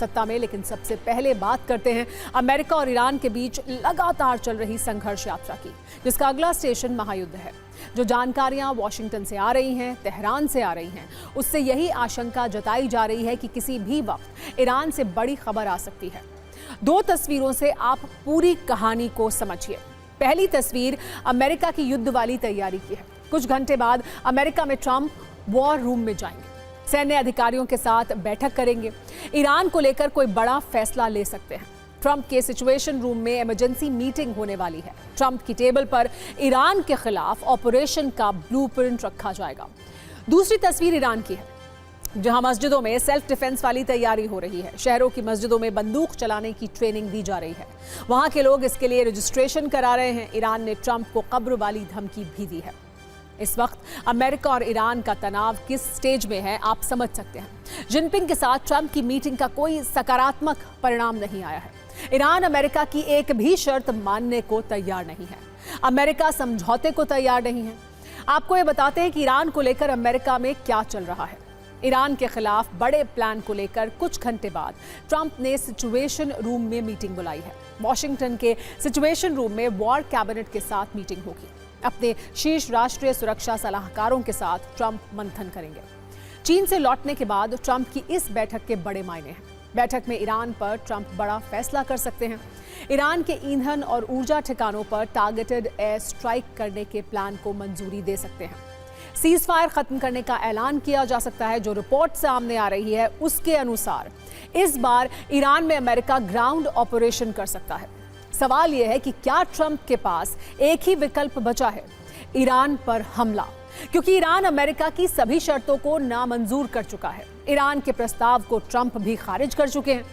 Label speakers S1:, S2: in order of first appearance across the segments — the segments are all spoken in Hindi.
S1: सत्ता में, लेकिन सबसे पहले बात करते हैं अमेरिका और ईरान के बीच लगातार चल रही संघर्ष यात्रा की, जिसका अगला स्टेशन महायुद्ध है। जो जानकारियां वॉशिंगटन से आ रही हैं, तेहरान से आ रही हैं, उससे यही आशंका जताई जा रही है कि किसी भी वक्त ईरान से बड़ी खबर आ सकती है। दो तस्वीरों से आप पूरी कहानी को समझिए। पहली तस्वीर अमेरिका की युद्ध वाली तैयारी की है। कुछ घंटे बाद अमेरिका में ट्रंप वॉर रूम में जाएंगे, सैन्य अधिकारियों के साथ बैठक करेंगे, ईरान को लेकर कोई बड़ा फैसला ले सकते हैं। ट्रंप के सिचुएशन रूम में इमरजेंसी मीटिंग होने वाली है। ट्रंप की टेबल पर ईरान के खिलाफ ऑपरेशन का ब्लूप्रिंट रखा जाएगा। दूसरी तस्वीर ईरान की है, जहां मस्जिदों में सेल्फ डिफेंस वाली तैयारी हो रही है। शहरों की मस्जिदों में बंदूक चलाने की ट्रेनिंग दी जा रही है। वहां के लोग इसके लिए रजिस्ट्रेशन करा रहे हैं। ईरान ने ट्रंप को कब्र वाली धमकी भी दी है। इस वक्त अमेरिका और ईरान का तनाव किस स्टेज में है, आप समझ सकते हैं। जिनपिंग के साथ ट्रंप की मीटिंग का कोई सकारात्मक परिणाम नहीं आया है। ईरान अमेरिका की एक भी शर्त मानने को तैयार नहीं है। अमेरिका समझौते को तैयार नहीं है। आपको ये बताते हैं कि ईरान को लेकर अमेरिका में क्या चल रहा है। ईरान के खिलाफ बड़े प्लान को लेकर कुछ घंटे बाद ट्रंप ने सिचुएशन रूम में मीटिंग बुलाई है। वॉशिंगटन के सिचुएशन रूम में वॉर कैबिनेट के साथ मीटिंग होगी। अपने शीर्ष राष्ट्रीय सुरक्षा सलाहकारों के साथ ट्रंप मंथन करेंगे। चीन से लौटने के बाद ट्रंप की इस बैठक के बड़े मायने हैं। बैठक में ईरान पर ट्रंप बड़ा फैसला कर सकते हैं। ईरान के ईंधन और ऊर्जा ठिकानों पर टारगेटेड एयर स्ट्राइक करने के प्लान को मंजूरी दे सकते हैं। सीज फायर खत्म करने का ऐलान किया जा सकता है। जो रिपोर्ट सामने आ रही है उसके अनुसार इस बार ईरान में अमेरिका ग्राउंड ऑपरेशन कर सकता है। सवाल यह है कि क्या ट्रंप के पास एक ही विकल्प बचा है, ईरान पर हमला, क्योंकि ईरान अमेरिका की सभी शर्तों को नामंजूर कर चुका है। ईरान के प्रस्ताव को ट्रंप भी खारिज कर चुके हैं।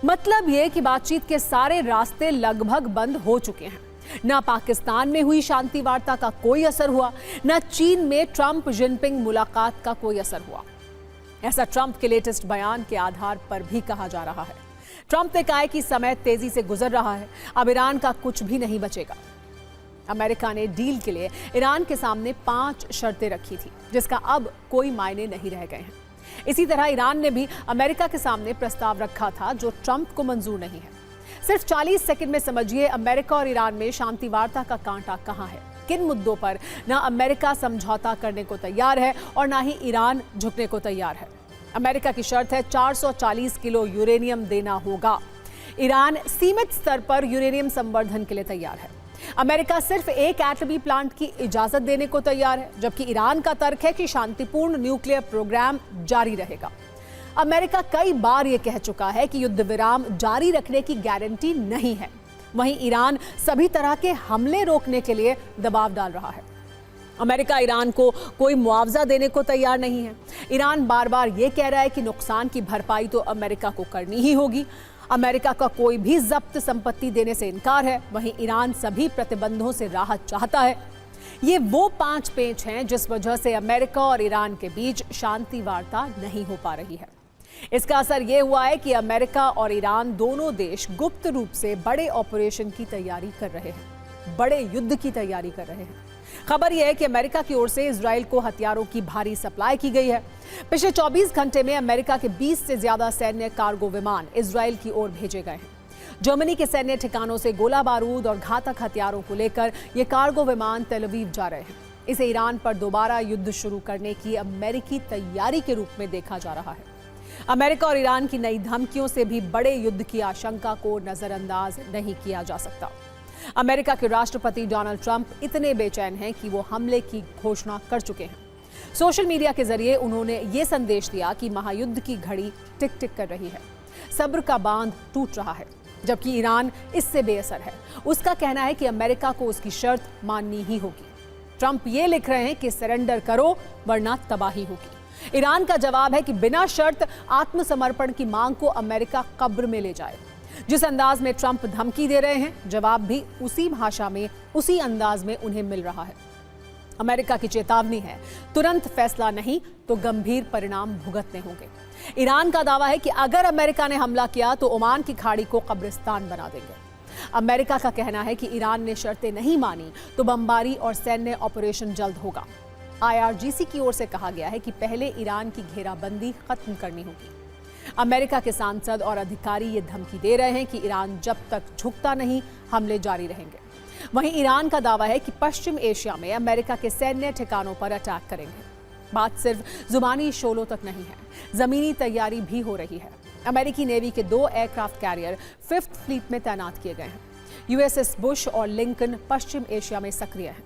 S1: मतलब यह कि बातचीत के सारे रास्ते लगभग बंद हो चुके हैं। न पाकिस्तान में हुई शांति वार्ता का कोई असर हुआ, न चीन में ट्रंप जिनपिंग मुलाकात का कोई असर हुआ। ऐसा ट्रंप के लेटेस्ट बयान के आधार पर भी कहा जा रहा है। ट्रंप ने कहा है कि समय तेजी से गुजर रहा है, अब ईरान का कुछ भी नहीं बचेगा। अमेरिका ने डील के लिए ईरान के सामने 5 शर्तें रखी थी, जिसका अब कोई मायने नहीं रह गए हैं। इसी तरह ईरान ने भी अमेरिका के सामने प्रस्ताव रखा था, जो ट्रंप को मंजूर नहीं है। सिर्फ 40 सेकंड में समझिए अमेरिका और ईरान में शांति वार्ता का कांटा कहां है। किन मुद्दों पर न अमेरिका समझौता करने को तैयार है और ना ही ईरान झुकने को तैयार है। अमेरिका की शर्त है 440 किलो यूरेनियम देना होगा। ईरान सीमित स्तर पर यूरेनियम संवर्धन के लिए तैयार है। अमेरिका सिर्फ एक एटमी प्लांट की इजाजत देने को तैयार है, जबकि ईरान का तर्क है कि शांतिपूर्ण न्यूक्लियर प्रोग्राम जारी रहेगा। अमेरिका कई बार यह कह चुका है कि युद्ध विराम जारी रखने की गारंटी नहीं है। वहीं ईरान सभी तरह के हमले रोकने के लिए दबाव डाल रहा है। अमेरिका ईरान को कोई मुआवजा देने को तैयार नहीं है। ईरान बार बार ये कह रहा है कि नुकसान की भरपाई तो अमेरिका को करनी ही होगी। अमेरिका का कोई भी जब्त संपत्ति देने से इनकार है। वहीं ईरान सभी प्रतिबंधों से राहत चाहता है। ये वो 5 पेंच हैं जिस वजह से अमेरिका और ईरान के बीच शांति वार्ता नहीं हो पा रही है। इसका असर ये हुआ है कि अमेरिका और ईरान दोनों देश गुप्त रूप से बड़े ऑपरेशन की तैयारी कर रहे हैं, बड़े युद्ध की तैयारी कर रहे हैं। खबर यह है कि अमेरिका की ओर से इजराइल को हथियारों की भारी सप्लाई की गई है। पिछले 24 घंटे में अमेरिका के 20 से ज्यादा सैन्य कार्गो विमान इजराइल की ओर भेजे गए हैं। जर्मनी के सैन्य ठिकानों से गोला बारूद और घातक हथियारों को लेकर ये कार्गो विमान तेल अवीव जा रहे हैं। इसे ईरान पर दोबारा युद्ध शुरू करने की अमेरिकी तैयारी के रूप में देखा जा रहा है। अमेरिका और ईरान की नई धमकियों से भी बड़े युद्ध की आशंका को नजरअंदाज नहीं किया जा सकता। अमेरिका के राष्ट्रपति डोनाल्ड ट्रंप इतने बेचैन हैं कि वो हमले की घोषणा कर चुके हैं। सोशल मीडिया के जरिए उन्होंने ये संदेश दिया कि महायुद्ध की घड़ी टिक टिक कर रही है, सब्र का बांध टूट रहा है, जबकि ईरान इससे बेअसर है। उसका कहना है कि अमेरिका को उसकी शर्त माननी ही होगी। ट्रंप ये लिख रहे हैं कि सरेंडर करो वरना तबाही होगी। ईरान का जवाब है कि बिना शर्त आत्मसमर्पण की मांग को अमेरिका कब्र में ले जाए। जिस अंदाज में ट्रंप धमकी दे रहे हैं, जवाब भी उसी भाषा में, उसी अंदाज में उन्हें मिल रहा है। अमेरिका की चेतावनी है, तुरंत फैसला नहीं तो गंभीर परिणाम भुगतने होंगे। ईरान का दावा है कि अगर अमेरिका ने हमला किया तो ओमान की खाड़ी को कब्रिस्तान बना देंगे। अमेरिका का कहना है कि ईरान ने शर्तें नहीं मानी तो बमबारी और सैन्य ऑपरेशन जल्द होगा। IRGC की ओर से कहा गया है कि पहले ईरान की घेराबंदी खत्म करनी होगी। अमेरिका के सांसद और अधिकारी ये धमकी दे रहे हैं कि ईरान जब तक झुकता नहीं, हमले जारी रहेंगे। वहीं ईरान का दावा है कि पश्चिम एशिया में अमेरिका के सैन्य ठिकानों पर अटैक करेंगे। बात सिर्फ जुबानी शोलों तक नहीं है, जमीनी तैयारी भी हो रही है। अमेरिकी नेवी के 2 एयरक्राफ्ट कैरियर 5th फ्लीट में तैनात किए गए हैं। यूएसएस बुश और लिंकन पश्चिम एशिया में सक्रिय हैं।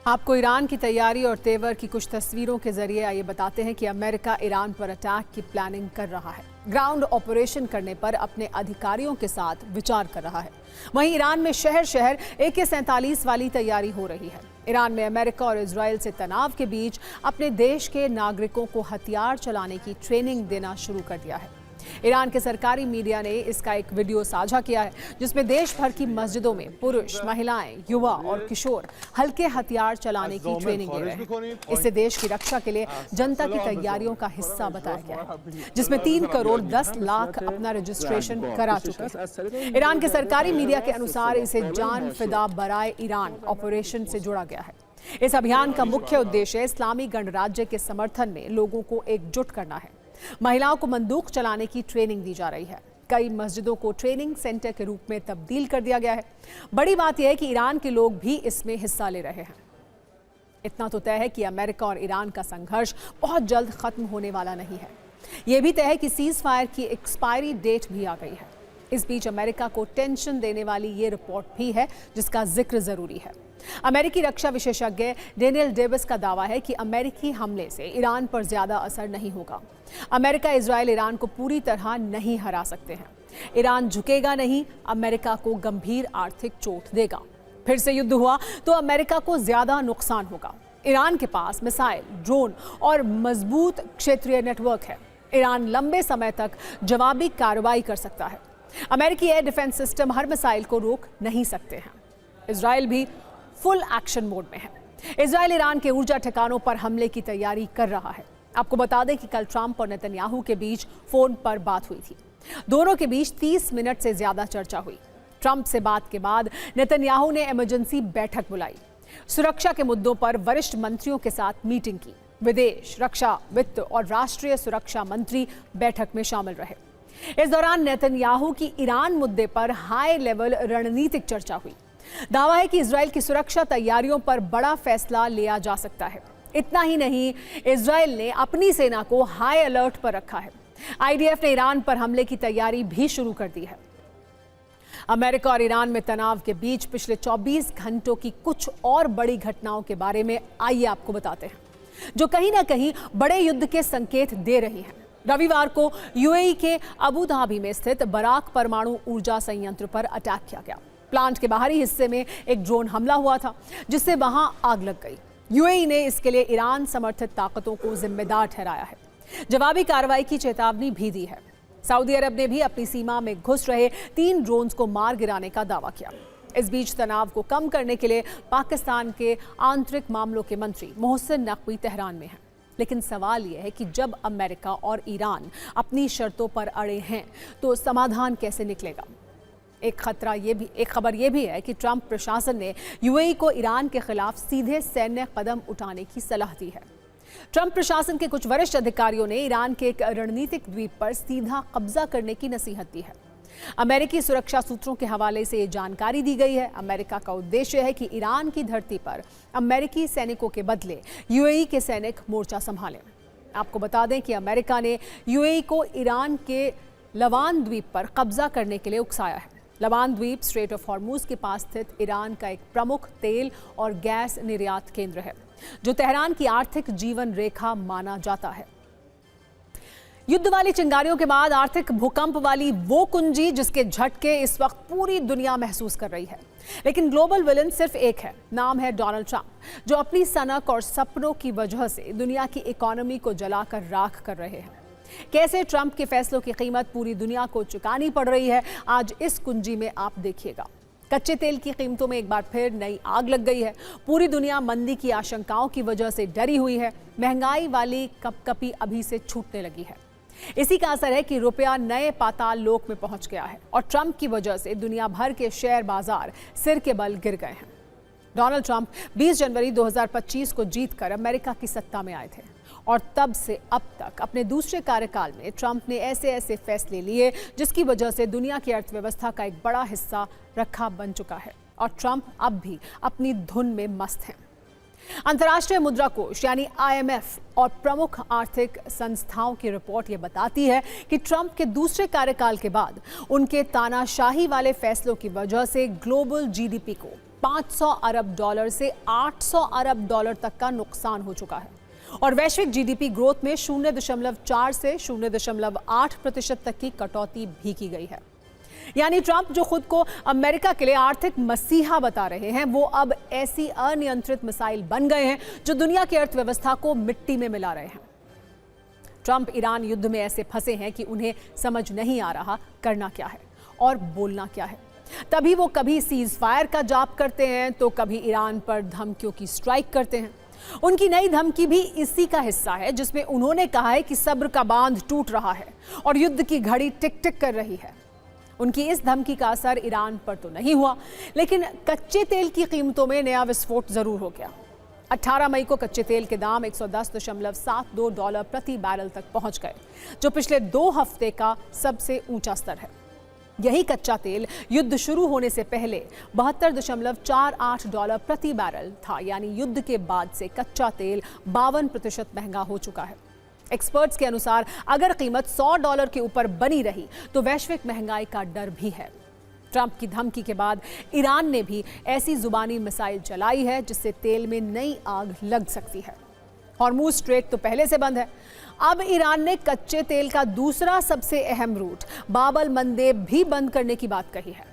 S1: आपको ईरान की तैयारी और तेवर की कुछ तस्वीरों के जरिए आइए बताते हैं कि अमेरिका ईरान पर अटैक की प्लानिंग कर रहा है। ग्राउंड ऑपरेशन करने पर अपने अधिकारियों के साथ विचार कर रहा है। वहीं ईरान में शहर शहर AK-47 वाली तैयारी हो रही है। ईरान में अमेरिका और इजराइल से तनाव के बीच अपने देश के नागरिकों को हथियार चलाने की ट्रेनिंग देना शुरू कर दिया है। ईरान के सरकारी मीडिया ने इसका एक वीडियो साझा किया है, जिसमें देश भर की मस्जिदों में पुरुष, महिलाएं, युवा और किशोर हल्के हथियार चलाने की ट्रेनिंग ले रहे हैं। इससे देश की रक्षा के लिए जनता की तैयारियों का हिस्सा बताया गया है, जिसमें 3 करोड़ 10 लाख अपना रजिस्ट्रेशन करा चुके हैं। ईरान के सरकारी मीडिया के अनुसार इसे जान फिदा बराए ईरान ऑपरेशन से जोड़ा गया है। इस अभियान का मुख्य उद्देश्य इस्लामी गणराज्य के समर्थन में लोगों को एकजुट करना है। महिलाओं को बंदूक चलाने की ट्रेनिंग दी जा रही है। कई मस्जिदों को ट्रेनिंग सेंटर के रूप में तब्दील कर दिया गया है। बड़ी बात यह है कि ईरान के लोग भी इसमें हिस्सा ले रहे हैं। इतना तो तय है कि अमेरिका और ईरान का संघर्ष बहुत जल्द खत्म होने वाला नहीं है। यह भी तय है कि सीज फायर की एक्सपायरी डेट भी आ गई है। इस बीच अमेरिका को टेंशन देने वाली ये रिपोर्ट भी है, जिसका जिक्र जरूरी है। अमेरिकी रक्षा विशेषज्ञ डेनियल डेविस का दावा है कि अमेरिकी हमले से ईरान पर ज्यादा असर नहीं होगा। अमेरिका, इजराइल ईरान को पूरी तरह नहीं हरा सकते हैं। ईरान झुकेगा नहीं, अमेरिका को गंभीर आर्थिक चोट देगा। फिर से युद्ध हुआ तो अमेरिका को ज्यादा नुकसान होगा। ईरान के पास मिसाइल, ड्रोन और मजबूत क्षेत्रीय नेटवर्क है। ईरान लंबे समय तक जवाबी कार्रवाई कर सकता है। अमेरिकी एयर डिफेंस सिस्टम हर मिसाइल को रोक नहीं सकते हैं। इजराइल भी फुल एक्शन मोड में है। इजराइल ईरान के ऊर्जा ठिकानों पर हमले की तैयारी कर रहा है। आपको बता दें कि कल ट्रंप और नेतन्याहू के बीच फोन पर बात हुई थी। दोनों के बीच 30 मिनट से ज्यादा चर्चा हुई। ट्रंप से बात के बाद नेतन्याहू ने इमरजेंसी बैठक बुलाई। सुरक्षा के मुद्दों पर वरिष्ठ मंत्रियों के साथ मीटिंग की। विदेश, रक्षा, वित्त और राष्ट्रीय सुरक्षा मंत्री बैठक में शामिल रहे। इस दौरान नेतन्याहू की ईरान मुद्दे पर हाई लेवल रणनीतिक चर्चा हुई। दावा है कि इजराइल की सुरक्षा तैयारियों पर बड़ा फैसला लिया जा सकता है। इतना ही नहीं, इजराइल ने अपनी सेना को हाई अलर्ट पर रखा है। IDF ने ईरान पर हमले की तैयारी भी शुरू कर दी है। अमेरिका और ईरान में तनाव के बीच पिछले 24 घंटों की कुछ और बड़ी घटनाओं के बारे में आइए आपको बताते हैं, जो कहीं ना कहीं बड़े युद्ध के संकेत दे रही हैं। रविवार को UAE के अबू धाबी में स्थित बराक परमाणु ऊर्जा संयंत्र पर अटैक किया गया। प्लांट के बाहरी हिस्से में एक ड्रोन हमला हुआ था, जिससे वहां आग लग गई। UAE ने इसके लिए ईरान समर्थित ताकतों को जिम्मेदार ठहराया है। जवाबी कार्रवाई की चेतावनी भी दी है। सऊदी अरब ने भी अपनी सीमा में घुस रहे 3 ड्रोन्स को मार गिराने का दावा किया। इस बीच तनाव को कम करने के लिए पाकिस्तान के आंतरिक मामलों के मंत्री मोहसिन नकवी तेहरान में हैं। लेकिन सवाल यह है कि जब अमेरिका और ईरान अपनी शर्तों पर अड़े हैं, तो समाधान कैसे निकलेगा? एक खबर यह भी है कि ट्रंप प्रशासन ने UAE को ईरान के खिलाफ सीधे सैन्य कदम उठाने की सलाह दी है। ट्रंप प्रशासन के कुछ वरिष्ठ अधिकारियों ने ईरान के एक रणनीतिक द्वीप पर सीधा कब्जा करने की नसीहत दी है। अमेरिकी सुरक्षा सूत्रों के हवाले से ये जानकारी दी गई है। अमेरिका का उद्देश्य है कि ईरान की धरती पर अमेरिकी सैनिकों के बदले UAE के सैनिक मोर्चा संभालें। आपको बता दें कि अमेरिका ने UAE को ईरान के लवान द्वीप पर कब्जा करने के लिए उकसाया है। लवान द्वीप स्ट्रेट ऑफ हॉर्मूज के पास स्थित ईरान का एक प्रमुख तेल और गैस निर्यात केंद्र है, जो तेहरान की आर्थिक जीवन रेखा माना जाता है। युद्ध वाली चिंगारियों के बाद आर्थिक भूकंप वाली वो कुंजी जिसके झटके इस वक्त पूरी दुनिया महसूस कर रही है। लेकिन ग्लोबल विलन सिर्फ एक है, नाम है डोनाल्ड ट्रंप, जो अपनी सनक और सपनों की वजह से दुनिया की इकोनॉमी को जलाकर राख कर रहे हैं। कैसे ट्रंप के फैसलों की कीमत पूरी दुनिया को चुकानी पड़ रही है, आज इस कुंजी में आप देखिएगा। कच्चे तेल की कीमतों में एक बार फिर नई आग लग गई है। पूरी दुनिया मंदी की आशंकाओं की वजह से डरी हुई है। महंगाई वाली कपकपी अभी से छूटने लगी है। इसी का असर है कि रुपया नए पाताल लोक में पहुंच गया है और ट्रंप की वजह से दुनिया भर के शेयर बाजार सिर के बल गिर गए हैं। डोनाल्ड ट्रंप 20 जनवरी 2025 को जीतकर अमेरिका की सत्ता में आए थे और तब से अब तक अपने दूसरे कार्यकाल में ट्रंप ने ऐसे ऐसे फैसले लिए जिसकी वजह से दुनिया की अर्थव्यवस्था का एक बड़ा हिस्सा रखा बन चुका है और ट्रंप अब भी अपनी धुन में मस्त हैं। अंतर्राष्ट्रीय मुद्रा कोष यानी IMF और प्रमुख आर्थिक संस्थाओं की रिपोर्ट ये बताती है कि ट्रंप के दूसरे कार्यकाल के बाद उनके तानाशाही वाले फैसलों की वजह से ग्लोबल GDP को $500 अरब से $800 अरब तक का नुकसान हो चुका है और वैश्विक GDP ग्रोथ में 0.4 से 0.8% तक की कटौती भी की गई है। यानी ट्रंप जो खुद को अमेरिका के लिए आर्थिक मसीहा बता रहे हैं, वो अब ऐसी अनियंत्रित मिसाइल बन गए हैं जो दुनिया की अर्थव्यवस्था को मिट्टी में मिला रहे हैं। ट्रंप ईरान युद्ध में ऐसे फंसे हैं कि उन्हें समझ नहीं आ रहा करना क्या है और बोलना क्या है। तभी वो कभी सीज फायर का जाप करते हैं तो कभी ईरान पर धमकियों की स्ट्राइक करते हैं। उनकी नई धमकी भी इसी का हिस्सा है जिसमें उन्होंने कहा है कि सब्र का बांध टूट रहा है और युद्ध की घड़ी टिक टिक कर रही है। उनकी इस धमकी का असर ईरान पर तो नहीं हुआ, लेकिन कच्चे तेल की कीमतों में नया विस्फोट जरूर हो गया। 18 मई को कच्चे तेल के दाम $110.72 प्रति बैरल तक पहुंच गए, जो पिछले 2 हफ्ते का सबसे ऊंचा स्तर है। यही कच्चा तेल युद्ध शुरू होने से पहले $72.48 प्रति बैरल था, यानी युद्ध के बाद से कच्चा तेल 52% महंगा हो चुका है। एक्सपर्ट्स के अनुसार अगर कीमत $100 के ऊपर बनी रही तो वैश्विक महंगाई का डर भी है। ट्रंप की धमकी के बाद ईरान ने भी ऐसी जुबानी मिसाइल चलाई है जिससे तेल में नई आग लग सकती है। हॉर्मुज स्ट्रेट तो पहले से बंद है। अब ईरान ने कच्चे तेल का दूसरा सबसे अहम रूट बाब अल मंदेब भी बंद करने की बात कही है।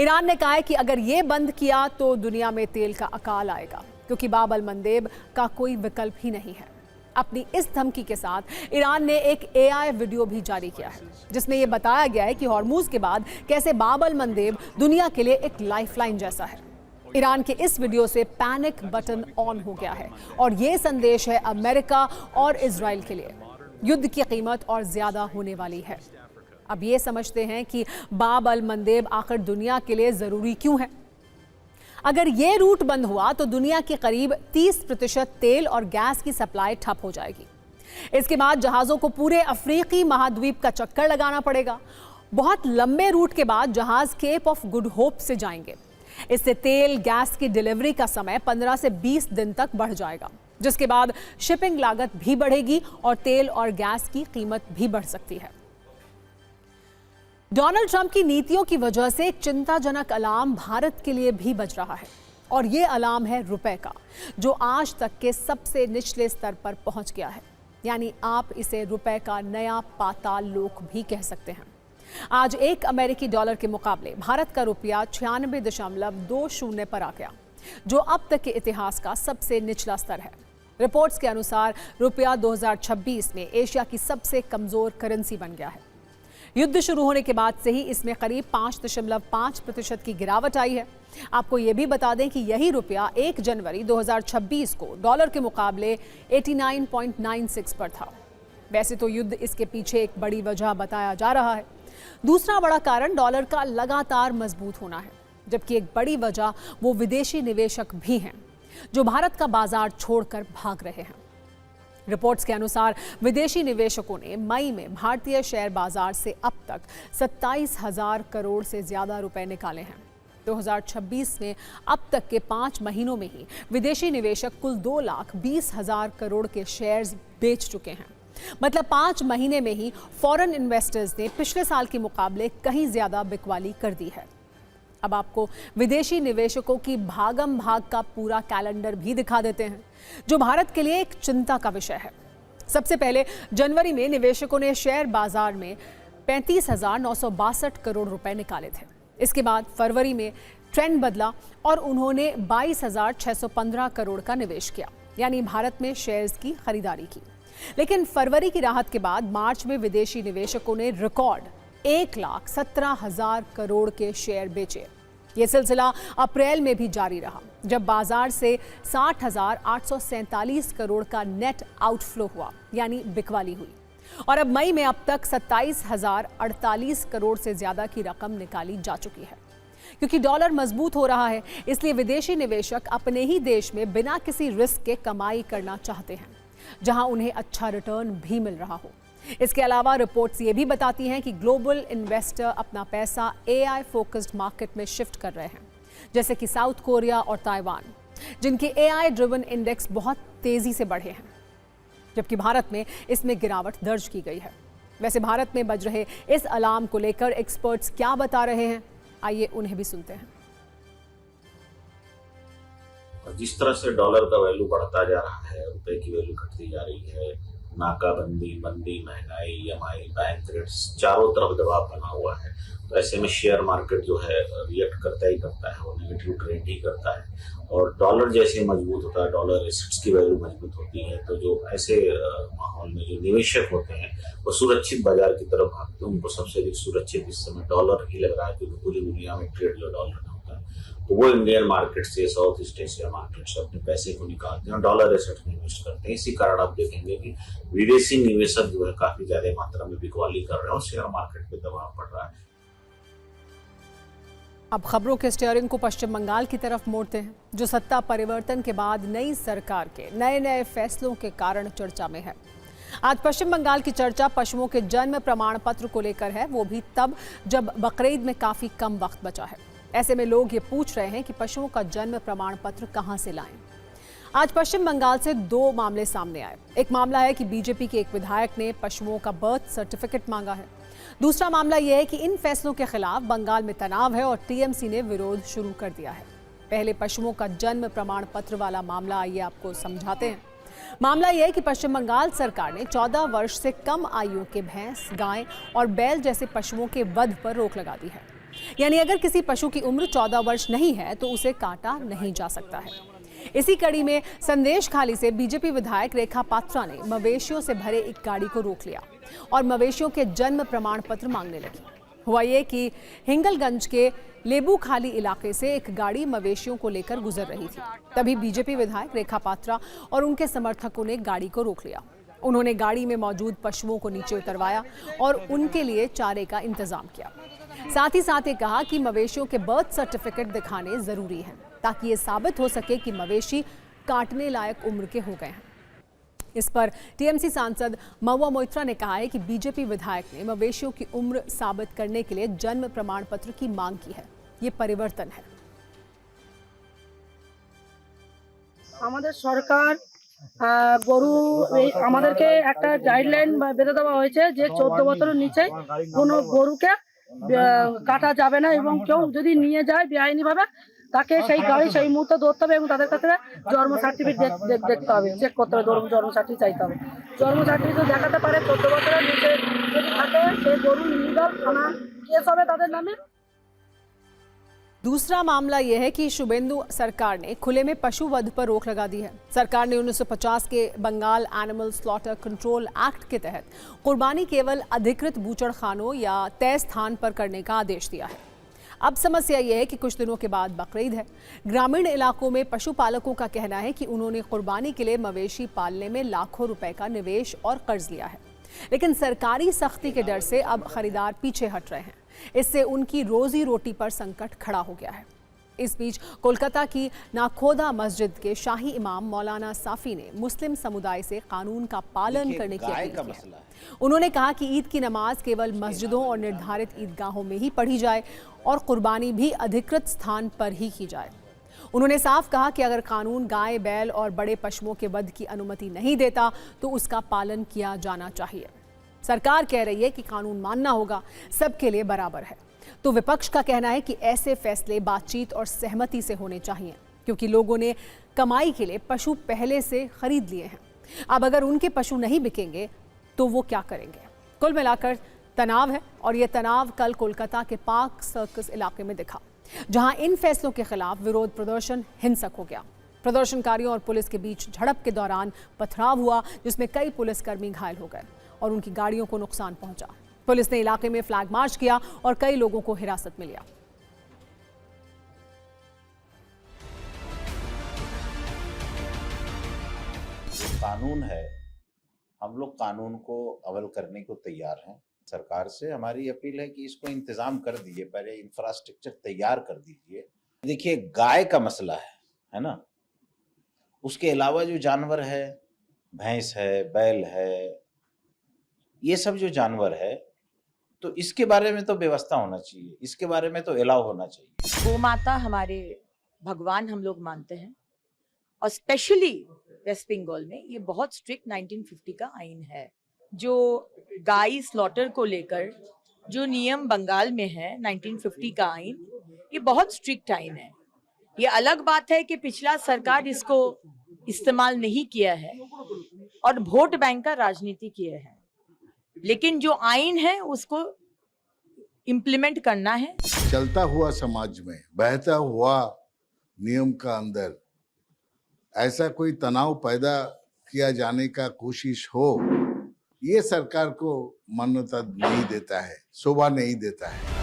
S1: ईरान ने कहा है कि अगर ये बंद किया तो दुनिया में तेल का अकाल आएगा, क्योंकि बाब अल मंदेब का कोई विकल्प ही नहीं है। अपनी इस धमकी के साथ ईरान ने एक AI वीडियो भी जारी किया है जिसमें यह बताया गया है कि हॉर्मुज के बाद कैसे बाब अल मंदेब दुनिया के लिए एक लाइफलाइन जैसा है। ईरान के इस वीडियो से पैनिक बटन ऑन हो गया है और ये संदेश है अमेरिका और इजराइल के लिए, युद्ध की कीमत और ज्यादा होने वाली है। अब ये समझते हैं कि बाब अल मंदेब आखिर दुनिया के लिए जरूरी क्यों है। अगर ये रूट बंद हुआ तो दुनिया के करीब 30% तेल और गैस की सप्लाई ठप हो जाएगी। इसके बाद जहाज़ों को पूरे अफ्रीकी महाद्वीप का चक्कर लगाना पड़ेगा। बहुत लंबे रूट के बाद जहाज़ केप ऑफ गुड होप से जाएंगे। इससे तेल गैस की डिलीवरी का समय 15 से 20 दिन तक बढ़ जाएगा, जिसके बाद शिपिंग लागत भी बढ़ेगी और तेल और गैस की कीमत भी बढ़ सकती है। डोनाल्ड ट्रंप की नीतियों की वजह से एक चिंताजनक अलार्म भारत के लिए भी बज रहा है और ये अलार्म है रुपए का, जो आज तक के सबसे निचले स्तर पर पहुंच गया है। यानी आप इसे रुपए का नया पाताल लोक भी कह सकते हैं। आज एक अमेरिकी डॉलर के मुकाबले भारत का रुपया 96.20 पर आ गया, जो अब तक के इतिहास का सबसे निचला स्तर है। रिपोर्ट्स के अनुसार रुपया 2026 में एशिया की सबसे कमजोर करेंसी बन गया है। युद्ध शुरू होने के बाद से ही इसमें करीब 5.5% की गिरावट आई है। आपको ये भी बता दें कि यही रुपया 1 जनवरी 2026 को डॉलर के मुकाबले 89.96 पर था। वैसे तो युद्ध इसके पीछे एक बड़ी वजह बताया जा रहा है। दूसरा बड़ा कारण डॉलर का लगातार मजबूत होना है, जबकि एक बड़ी वजह वो विदेशी निवेशक भी हैं जो भारत का बाजार छोड़कर भाग रहे हैं। रिपोर्ट्स के अनुसार विदेशी निवेशकों ने मई में भारतीय शेयर बाजार से अब तक 27,000 करोड़ से ज्यादा रुपए निकाले हैं। 2026 में अब तक के 5 महीनों में ही विदेशी निवेशक कुल 2,20,000 करोड़ के शेयर्स बेच चुके हैं। मतलब 5 महीने में ही फॉरेन इन्वेस्टर्स ने पिछले साल के मुकाबले कहीं ज्यादा बिकवाली कर दी है। अब आपको विदेशी निवेशकों की भागम भाग का पूरा कैलेंडर भी दिखा देते हैं, जो भारत के लिए एक चिंता का विषय है। सबसे पहले जनवरी में निवेशकों ने शेयर बाजार में 35,962 करोड़ रुपए निकाले थे। इसके बाद फरवरी में ट्रेंड बदला और उन्होंने 22,615 करोड़ का निवेश किया, यानी भारत में शेयर्स की खरीदारी की। लेकिन फरवरी की राहत के बाद मार्च में विदेशी निवेशकों ने रिकॉर्ड 1,17,000 करोड़ के शेयर बेचे। ये सिलसिला अप्रैल में भी जारी रहा, जब बाजार से 60,847 करोड़ का नेट आउटफ्लो हुआ, यानी बिकवाली हुई। और अब मई में अब तक 27,048 करोड़ से ज्यादा की रकम निकाली जा चुकी है। क्योंकि डॉलर मजबूत हो रहा है, इसलिए विदेशी निवेशक अपने ही देश में बिना किसी रिस्क के कमाई करना चाहते हैं। जहां उन्हें अच्छा रिटर्न भी मिल रहा हो। इसके अलावा रिपोर्ट्स ये भी बताती हैं कि ग्लोबल इन्वेस्टर अपना पैसा एआई फोकस्ड मार्केट में शिफ्ट कर रहे हैं, जैसे कि साउथ कोरिया और ताइवान, जिनके एआई ड्रिवन इंडेक्स बहुत तेजी से बढ़े हैं, जबकि भारत में इसमें गिरावट दर्ज की गई है। वैसे भारत में बज रहे इस अलार्म को लेकर एक्सपर्ट्स क्या बता रहे हैं, आइए उन्हें भी सुनते हैं।
S2: जिस तरह से डॉलर का वैल्यू बढ़ता जा रहा है, रुपए की वैल्यू घटती जा रही है, नाकाबंदी, मंदी, महंगाई, ईएमआई, बैंक रेट्स, चारों तरफ दबाव बना हुआ है, तो ऐसे में शेयर मार्केट जो है रिएक्ट करता ही करता है, वो नेगेटिव ट्रेंड ही करता है। और डॉलर जैसे मजबूत होता है, डॉलर एसेट्स की वैल्यू मजबूत होती है, तो जो ऐसे माहौल में जो निवेशक होते हैं वो सुरक्षित बाजार की तरफ भागते हैं। उनको सबसे अधिक सुरक्षित इस समय डॉलर ही लग रहा है, क्योंकि पूरी दुनिया में ट्रेड जो डॉलर में होता है, तो वो इंडियन मार्केट से, साउथ ईस्ट एशिया मार्केट से अपने पैसे को निकालते हैं और डॉलर एसेट में इन्वेस्ट करते हैं। इसी कारण आप देखेंगे कि विदेशी निवेशक जो है काफी ज्यादा मात्रा में बिकवाली कर रहे हैं और शेयर मार्केट पे दबाव पड़ रहा है।
S1: अब खबरों के स्टीयरिंग को पश्चिम बंगाल की तरफ मोड़ते हैं, जो सत्ता परिवर्तन के बाद नई सरकार के नए नए फैसलों के कारण चर्चा में है। आज पश्चिम बंगाल की चर्चा पशुओं के जन्म प्रमाण पत्र को लेकर है, वो भी तब जब बकरीद में काफी कम वक्त बचा है। ऐसे में लोग ये पूछ रहे हैं कि पशुओं का जन्म प्रमाण पत्र कहां से लाएं। आज पश्चिम बंगाल से दो मामले सामने आए। एक मामला है कि बीजेपी के एक विधायक ने पशुओं का बर्थ सर्टिफिकेट मांगा है। दूसरा मामला यह है कि इन फैसलों के खिलाफ बंगाल में तनाव है और टीएमसी ने विरोध शुरू कर दिया है। पहले पशुओं का जन्म प्रमाण पत्र वाला मामला आइए आपको समझाते हैं। मामला यह है कि पश्चिम बंगाल सरकार ने 14 वर्ष से कम आयु के भैंस, गाय और बैल जैसे पशुओं के वध पर रोक लगा दी है। यानी अगर किसी पशु की उम्र 14 वर्ष नहीं है तो उसे काटा नहीं जा सकता है। इसी कड़ी में संदेश खाली से बीजेपी विधायक रेखा पात्रा ने मवेशियों से भरे एक गाड़ी को रोक लिया और मवेशियों के जन्म प्रमाण पत्र मांगने लगी। हुआ ये कि हिंगलगंज के लेबू खाली इलाके से एक गाड़ी मवेशियों को लेकर गुजर रही थी। तभी बीजेपी विधायक रेखा पात्रा और उनके समर्थकों ने गाड़ी को रोक लिया। उन्होंने गाड़ी में मौजूद पशुओं को नीचे उतरवाया और उनके लिए चारे का इंतजाम किया। साथ ही साथ ये कहा कि मवेशियों के बर्थ सर्टिफिकेट दिखाने जरूरी हैं, ताकि ये साबित हो सके कि मवेशी काटने लायक उम्र के हो गए हैं। इस पर टीएमसी सांसद महुआ मोइत्रा ने कहा है कि बीजेपी विधायक ने मवेशियों की उम्र साबित करने के लिए जन्म प्रमाण पत्र की मांग की है। ये परिवर्तन है।
S3: আমাদের সরকার গরু আমাদেরকে একটা গাইডলাইন বেঁধে দেওয়া হয়েছে যে 14 বছরের নিচে কোনো গরুকে কাটা যাবে না এবং কেউ যদি নিয়ে যায় বেআইনিভাবে তাকে সেই গাড়ি সেই মুহূর্তে ধরতে হবে এবং তাদের কাছে জন্ম সার্টিফিকেট দেখতে হবে, চেক করতে হবে, জন্ম সার্টিফিকেট চাইতে হবে। জন্ম সার্টিফিকেট দেখাতে পারে 14 বছরের নিচে যদি থাকে সেই গরু ইলিগাল থানা কেস হবে তাদের নামে।
S1: दूसरा मामला यह है कि शुभेंदु सरकार ने खुले में पशु वध पर रोक लगा दी है। सरकार ने 1950 के Bengal animal slaughter control act के तहत कुर्बानी केवल अधिकृत बूचड़खानों या तय स्थान पर करने का आदेश दिया है। अब समस्या यह है कि कुछ दिनों के बाद बकरीद है। ग्रामीण इलाकों में पशुपालकों का कहना है कि उन्होंने कुर्बानी के लिए मवेशी पालने में लाखों रुपए का निवेश और कर्ज लिया है, लेकिन सरकारी सख्ती के डर से अब खरीदार पीछे हट रहे हैं। इससे उनकी रोजी रोटी पर संकट खड़ा हो गया है। इस बीच कोलकाता की नाखोदा मस्जिद के शाही इमाम मौलाना साफी ने मुस्लिम समुदाय से कानून का पालन करने की अपील की है। उन्होंने कहा कि ईद की नमाज केवल मस्जिदों और निर्धारित ईदगाहों में ही पढ़ी जाए और कुर्बानी भी अधिकृत स्थान पर ही की जाए। उन्होंने साफ कहा कि अगर कानून गाय, बैल और बड़े पशुओं के वध की अनुमति नहीं देता तो उसका पालन किया जाना चाहिए। सरकार कह रही है कि कानून मानना होगा, सबके लिए बराबर है, तो विपक्ष का कहना है कि ऐसे फैसले बातचीत और सहमति से होने चाहिए, क्योंकि लोगों ने कमाई के लिए पशु पहले से खरीद लिए हैं। अब अगर उनके पशु नहीं बिकेंगे तो वो क्या करेंगे? कुल मिलाकर तनाव है और ये तनाव कल कोलकाता के पार्क सर्कस इलाके में दिखा, जहां इन फैसलों के खिलाफ विरोध प्रदर्शन हिंसक हो गया। प्रदर्शनकारियों और पुलिस के बीच झड़प के दौरान पथराव हुआ, जिसमें कई पुलिसकर्मी घायल हो गए और उनकी गाड़ियों को नुकसान पहुंचा। पुलिस ने इलाके में फ्लैग मार्च किया और कई लोगों को हिरासत में लिया।
S4: कानून है, हम लोग कानून को अमल करने को तैयार हैं। सरकार से हमारी अपील है कि इसको इंतजाम कर दीजिए, पहले इंफ्रास्ट्रक्चर तैयार कर दीजिए। देखिए, गाय का मसला है ना, उसके अलावा जो जानवर है भैंस है, बैल है, ये सब जो जानवर है, तो इसके बारे में तो व्यवस्था होना चाहिए, इसके बारे में तो अलाउ होना चाहिए।
S5: गौ माता हमारे भगवान हम लोग मानते हैं, और स्पेशली वेस्ट बंगाल में ये बहुत स्ट्रिक्ट 1950 का आइन है। जो गाय स्लॉटर को लेकर जो नियम बंगाल में है 1950 का आइन, ये बहुत स्ट्रिक्ट आइन है। ये अलग बात है कि पिछला सरकार इसको इस्तेमाल नहीं किया है और वोट बैंक का राजनीति किया है, लेकिन जो आइन है उसको इम्प्लीमेंट करना है।
S6: चलता हुआ समाज में बहता हुआ नियम का अंदर ऐसा कोई तनाव पैदा किया जाने का कोशिश हो, ये सरकार को मान्यता नहीं देता है, शोभा नहीं देता है।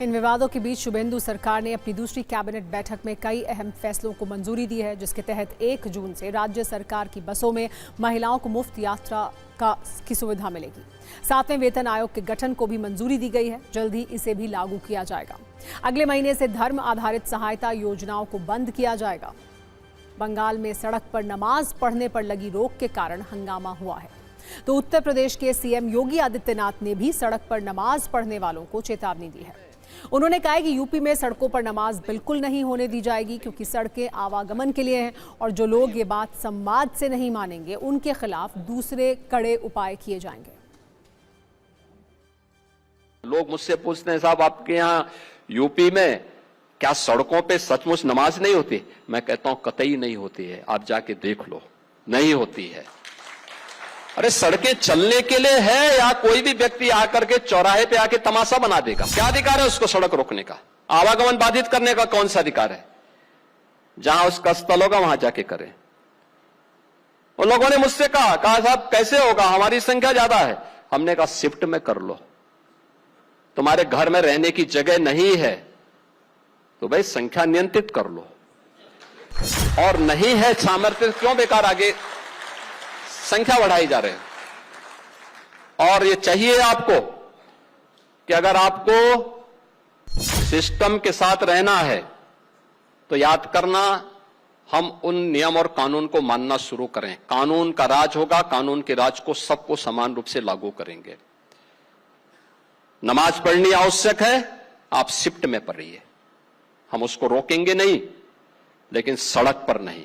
S1: इन विवादों के बीच शुभेंदु सरकार ने अपनी दूसरी कैबिनेट बैठक में कई अहम फैसलों को मंजूरी दी है, जिसके तहत 1 जून से राज्य सरकार की बसों में महिलाओं को मुफ्त यात्रा की सुविधा मिलेगी। 7वें वेतन आयोग के गठन को भी मंजूरी दी गई है, जल्द ही इसे भी लागू किया जाएगा। अगले महीने से धर्म आधारित सहायता योजनाओं को बंद किया जाएगा। बंगाल में सड़क पर नमाज पढ़ने पर लगी रोक के कारण हंगामा हुआ है, तो उत्तर प्रदेश के सीएम योगी आदित्यनाथ ने भी सड़क पर नमाज पढ़ने वालों को चेतावनी दी है। उन्होंने कहा कि यूपी में सड़कों पर नमाज बिल्कुल नहीं होने दी जाएगी, क्योंकि सड़कें आवागमन के लिए हैं और जो लोग ये बात संवाद से नहीं मानेंगे उनके खिलाफ दूसरे कड़े उपाय किए जाएंगे।
S7: लोग मुझसे पूछते हैं, साहब आपके यहाँ यूपी में क्या सड़कों पे सचमुच नमाज नहीं होती? मैं कहता हूं कतई नहीं होती है, आप जाके देख लो, नहीं होती है। अरे सड़कें चलने के लिए है या कोई भी व्यक्ति आकर के चौराहे पे आके तमाशा बना देगा? क्या अधिकार है उसको सड़क रोकने का? आवागमन बाधित करने का कौन सा अधिकार है? जहां उसका स्थल होगा वहां जाके करें। उन लोगों ने मुझसे कहा साहब कैसे होगा, हमारी संख्या ज्यादा है। हमने कहा शिफ्ट में कर लो, तुम्हारे घर में रहने की जगह नहीं है तो भाई संख्या नियंत्रित कर लो, और नहीं है सामर्थ्य क्यों बेकार आगे संख्या बढ़ाई जा रहे हैं। और ये चाहिए आपको कि अगर आपको सिस्टम के साथ रहना है तो याद करना, हम उन नियम और कानून को मानना शुरू करें। कानून का राज होगा, कानून के राज को सबको समान रूप से लागू करेंगे। नमाज पढ़नी आवश्यक है, आप शिफ्ट में पढ़िए, हम उसको रोकेंगे नहीं, लेकिन सड़क पर नहीं।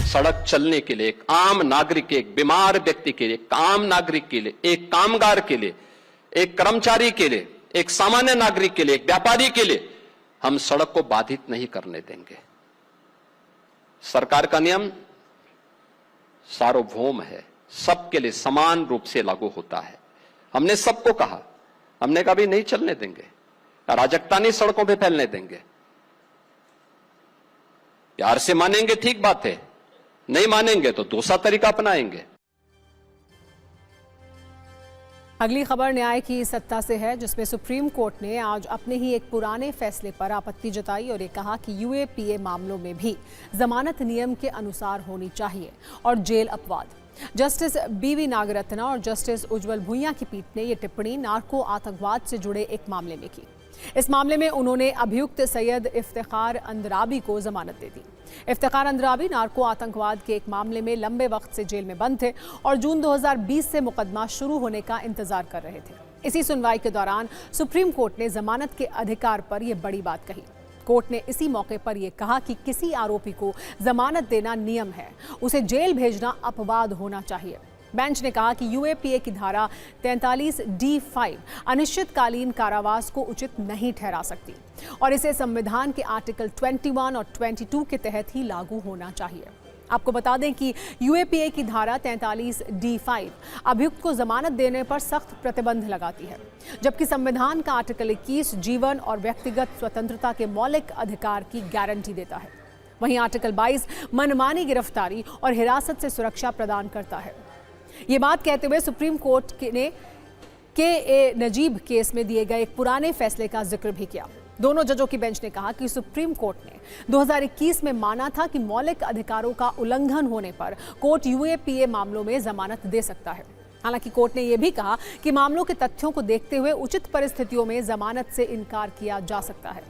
S7: सड़क चलने के लिए एक आम नागरिक के, एक बीमार व्यक्ति के लिए, एक आम नागरिक के लिए, एक कामगार के लिए, एक कर्मचारी के लिए, एक सामान्य नागरिक के लिए, एक व्यापारी के लिए हम सड़क को बाधित नहीं करने देंगे। सरकार का नियम सार्वभौम है, सबके लिए समान रूप से लागू होता है। हमने सबको कहा, हमने कभी नहीं चलने देंगे, अराजकता नहीं सड़कों पे फैलने देंगे। प्यार से मानेंगे ठीक बात है, नहीं मानेंगे तो दूसरा तरीका अपनाएंगे।
S1: अगली खबर न्याय की सत्ता से है, जिसमें सुप्रीम कोर्ट ने आज अपने ही एक पुराने फैसले पर आपत्ति जताई और ये कहा कि यूएपीए मामलों में भी जमानत नियम के अनुसार होनी चाहिए और जेल अपवाद। जस्टिस बीवी नागरत्ना और जस्टिस उज्जवल भुइयां की पीठ ने ये टिप्पणी नार्को आतंकवाद से जुड़े एक मामले में की। इस मामले में उन्होंने अभियुक्त सैयद इफ्तिखार अंद्राबी को जमानत दे दी। इफ्तिखार अंद्राबी नार्को आतंकवाद के एक मामले में लंबे वक्त से जेल में बंद थे और जून 2020 से मुकदमा शुरू होने का इंतजार कर रहे थे। इसी सुनवाई के दौरान सुप्रीम कोर्ट ने जमानत के अधिकार पर यह बड़ी बात कही। कोर्ट ने इसी मौके पर यह कहा कि किसी आरोपी को जमानत देना नियम है, उसे जेल भेजना अपवाद होना चाहिए। बेंच ने कहा कि यूएपीए की धारा 43D5 अनिश्चितकालीन कारावास को उचित नहीं ठहरा सकती और इसे संविधान के आर्टिकल 21 और 22 के तहत ही लागू होना चाहिए। आपको बता दें कि यूएपीए की धारा 43D5 अभियुक्त को जमानत देने पर सख्त प्रतिबंध लगाती है, जबकि संविधान का आर्टिकल 21 जीवन और व्यक्तिगत स्वतंत्रता के मौलिक अधिकार की गारंटी देता है। वहीं आर्टिकल 22 मनमानी गिरफ्तारी और हिरासत से सुरक्षा प्रदान करता है। ये बात कहते हुए सुप्रीम कोर्ट ने के नजीब केस में दिए गए एक पुराने फैसले का जिक्र भी किया। दोनों जजों की बेंच ने कहा कि सुप्रीम कोर्ट ने 2021 में माना था कि मौलिक अधिकारों का उल्लंघन होने पर कोर्ट यूएपीए मामलों में जमानत दे सकता है। हालांकि कोर्ट ने यह भी कहा कि मामलों के तथ्यों को देखते हुए उचित परिस्थितियों में जमानत से इनकार किया जा सकता है।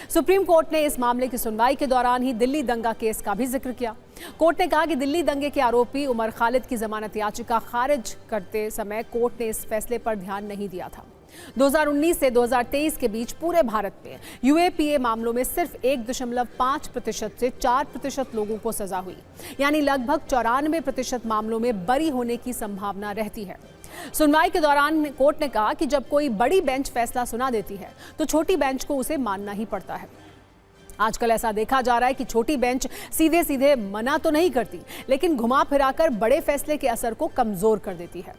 S1: सुप्रीम कोर्ट ने इस मामले की सुनवाई के दौरान ही दिल्ली दंगा केस का भी जिक्र किया। कोर्ट ने कहा कि दिल्ली दंगे के आरोपी उमर खालिद की जमानत याचिका खारिज करते समय कोर्ट ने इस फैसले पर ध्यान नहीं दिया था। 2019 से 2023 के बीच पूरे भारत में यूएपीए मामलों में सिर्फ 1.5% से 4% लोगों को सजा हुई, यानी लगभग 94% मामलों में बरी होने की संभावना रहती है। सुनवाई के दौरान कोर्ट ने कहा कि जब कोई बड़ी बेंच फैसला सुना देती है तो छोटी बेंच को उसे मानना ही पड़ता है। आजकल ऐसा देखा जा रहा है कि छोटी बेंच सीधे सीधे मना तो नहीं करती, लेकिन घुमा फिराकर बड़े फैसले के असर को कमजोर कर देती है।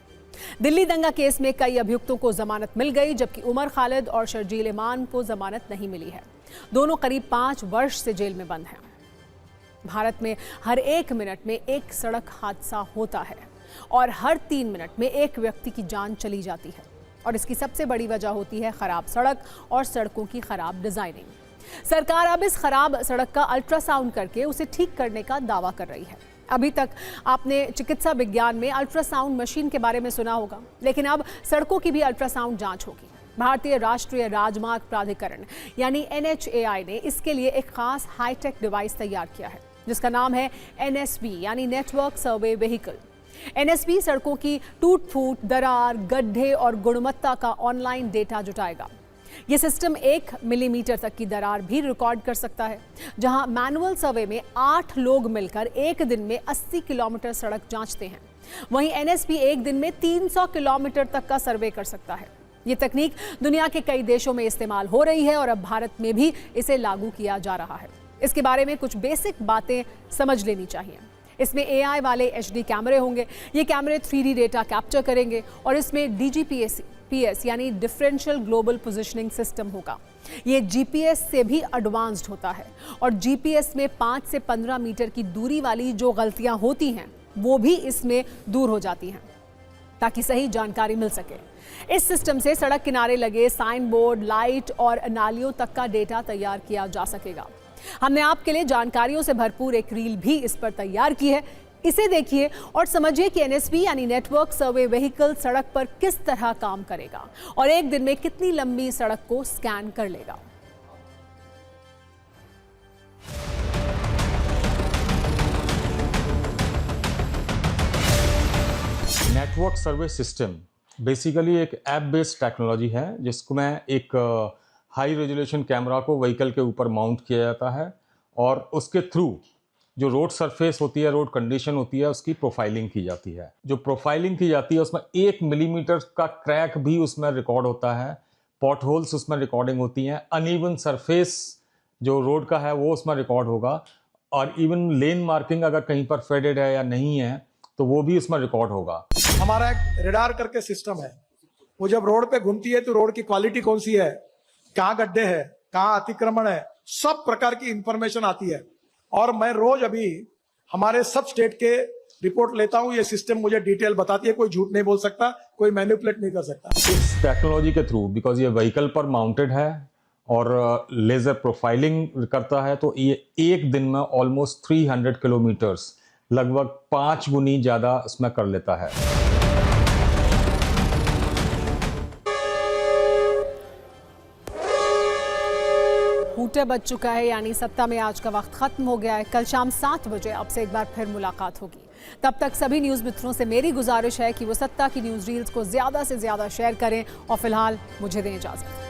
S1: दिल्ली दंगा केस में कई अभियुक्तों को जमानत मिल गई, जबकि उमर खालिद और शर्जील इमान को जमानत नहीं मिली है। दोनों करीब 5 वर्ष से जेल में बंद हैं। भारत में हर 1 मिनट में एक सड़क हादसा होता है और हर 3 मिनट में एक व्यक्ति की जान चली जाती है, और इसकी सबसे बड़ी वजह होती है खराब सड़क और सड़कों की खराब डिजाइनिंग। सरकार अब इस खराब सड़क का अल्ट्रासाउंड करके उसे ठीक करने का दावा कर रही है। अभी तक आपने चिकित्सा विज्ञान में अल्ट्रासाउंड मशीन के बारे में सुना होगा, लेकिन अब सड़कों की भी अल्ट्रासाउंड जांच होगी। भारतीय राष्ट्रीय राजमार्ग प्राधिकरण यानी NHAI ने इसके लिए एक खास हाईटेक डिवाइस तैयार किया है, जिसका नाम है NSV यानी नेटवर्क सर्वे व्हीकल। NSV सड़कों की टूट फूट, दरार, गड्ढे और गुणवत्ता का ऑनलाइन डेटा जुटाएगा। यह सिस्टम 1 मिलीमीटर तक की दरार भी रिकॉर्ड कर सकता है, जहां मैनुअल सर्वे में 8 लोग मिलकर एक दिन में 80 किलोमीटर सड़क जांचते हैं। वहीं NSV एक दिन में 300 किलोमीटर तक का सर्वे कर सकता है। ये तकनीक दुनिया के कई देशों में इस्तेमाल हो रही है और अब भारत में भी इसे लागू किया जा रहा है। इसके बारे में कुछ बेसिक बातें समझ लेनी चाहिए। इसमें AI वाले HD कैमरे होंगे। ये कैमरे 3D डेटा कैप्चर करेंगे और इसमें DGPS यानी डिफरेंशियल ग्लोबल पोजिशनिंग सिस्टम होगा। ये GPS से भी एडवांस्ड होता है और GPS में 5 से 15 मीटर की दूरी वाली जो गलतियां होती हैं वो भी इसमें दूर हो जाती हैं, ताकि सही जानकारी मिल सके। इस सिस्टम से सड़क किनारे लगे साइन बोर्ड, लाइट और नालियों तक का डेटा तैयार किया जा सकेगा। हमने आपके लिए जानकारियों से भरपूर एक रील भी इस पर तैयार की है। इसे देखिए और समझिए कि NSV यानी नेटवर्क सर्वे व्हीकल सड़क पर किस तरह काम करेगा और एक दिन में कितनी लंबी सड़क को स्कैन कर लेगा।
S8: नेटवर्क सर्वे सिस्टम बेसिकली एक ऐप बेस्ड टेक्नोलॉजी है, जिसमें एक हाई रेजोल्यूशन कैमरा को व्हीकल के ऊपर माउंट किया जाता है और उसके थ्रू जो रोड सरफेस होती है, रोड कंडीशन होती है, उसकी प्रोफाइलिंग की जाती है। जो प्रोफाइलिंग की जाती है उसमें 1 मिलीमीटर का क्रैक भी उसमें रिकॉर्ड होता है, पॉट होल्स उसमें रिकॉर्डिंग होती हैं, अनइवन सरफेस जो रोड का है वो उसमें रिकॉर्ड होगा, और इवन लेन मार्किंग अगर कहीं पर फेडेड है या नहीं है तो वो भी उसमें रिकॉर्ड होगा।
S9: हमारा एक रेडार करके सिस्टम है, वो जब रोड पे घूमती है तो रोड की क्वालिटी कौन सी है, कहाँ गड्ढे है, कहाँ अतिक्रमण है, सब प्रकार की इंफॉर्मेशन आती है। और मैं रोज अभी हमारे सब स्टेट के रिपोर्ट लेता हूँ। ये सिस्टम मुझे डिटेल बताती है, कोई झूठ नहीं बोल सकता, कोई मैनिपुलेट नहीं कर सकता।
S8: इस टेक्नोलॉजी के थ्रू, बिकॉज ये व्हीकल पर माउंटेड है और लेजर प्रोफाइलिंग करता है, तो ये एक दिन में ऑलमोस्ट 300 किलोमीटर्स, लगभग 5 गुनी ज्यादा इसमें कर लेता है।
S1: हूटे बज चुका है, यानी सत्ता में आज का वक्त खत्म हो गया है। कल शाम 7 बजे आपसे एक बार फिर मुलाकात होगी। तब तक सभी न्यूज़ मित्रों से मेरी गुजारिश है कि वो सत्ता की न्यूज़ रील्स को ज़्यादा से ज़्यादा शेयर करें और फिलहाल मुझे दें इजाज़त।